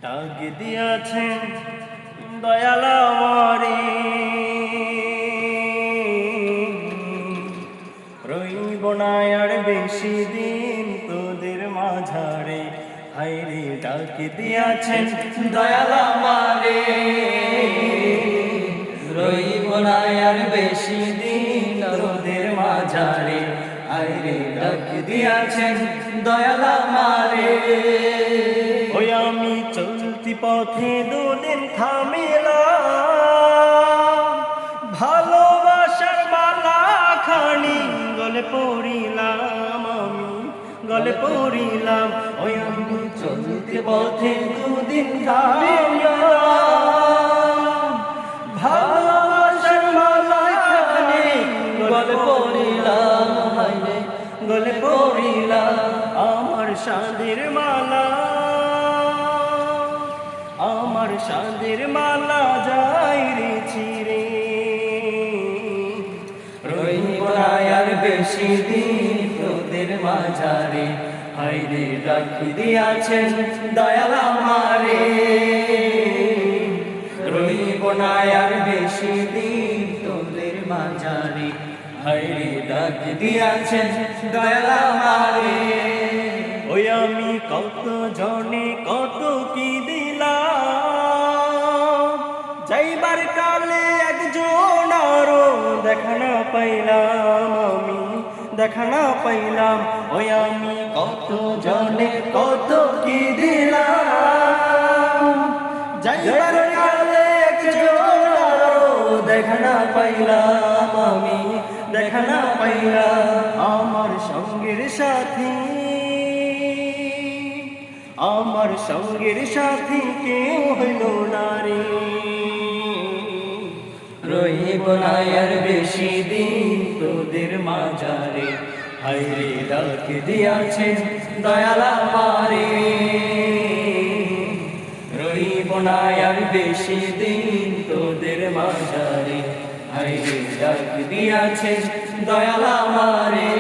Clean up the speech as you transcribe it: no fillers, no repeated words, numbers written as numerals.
ডাক দিয়াছেন দয়াল আমারে, রইব না আর বেশি দিন তোদের মাঝারে। হায়রে ডাক দিয়াছেন দয়াল আমারে, রইব না আর বেশি দিন তোদের মাঝারে। হায়রে ডাক দিয়াছেন দয়াল আমারে। ওই আমি চলতি পথে দুদিন থামিলাম, ভালোবাসার মালা খানি গলে পড়িলাম, আমি গলে পড়িলাম। ওই আমি চলতি পথে দুদিন থামিলাম, ভালোবাসার মালা খানি গলে পড়িলাম, গলে পড়িলাম। আমার সাদের মালা, আমার সাদের মালা যাই রে ছিঁড়ে, রইব না আর বেশি দিন তোদের মাঝারে। হায়রে ডাক দিয়াছেন দয়াল আমারে, রইব না আর বেশি দিন তোদের মাঝারে। হায়রে ডাক দিয়াছেন দয়াল আমারে। ওই আমি কত জনে কত কি দিলাম, যাইবার কালে একজন আরো দেখা না পাইলাম, আমি দেখা না পাইলাম। ওই আমি কত জনে কত কি দিলাম, যাইবার কালে একজন আরো দেখা না পাইলাম, আমি দেখা না পাইলাম। আমার সঙ্গের সাথী, আমার সঙ্গের সাথী কেউ হইল না রে, রইব না আর বেশি দিন তোদের মাঝারে। হায়রে ডাক দিয়াছেন দয়াল আমারে, রইব না আর বেশি দিন তোদের মাঝারে। হায়রে ডাক দিয়াছেন দয়াল আমারে।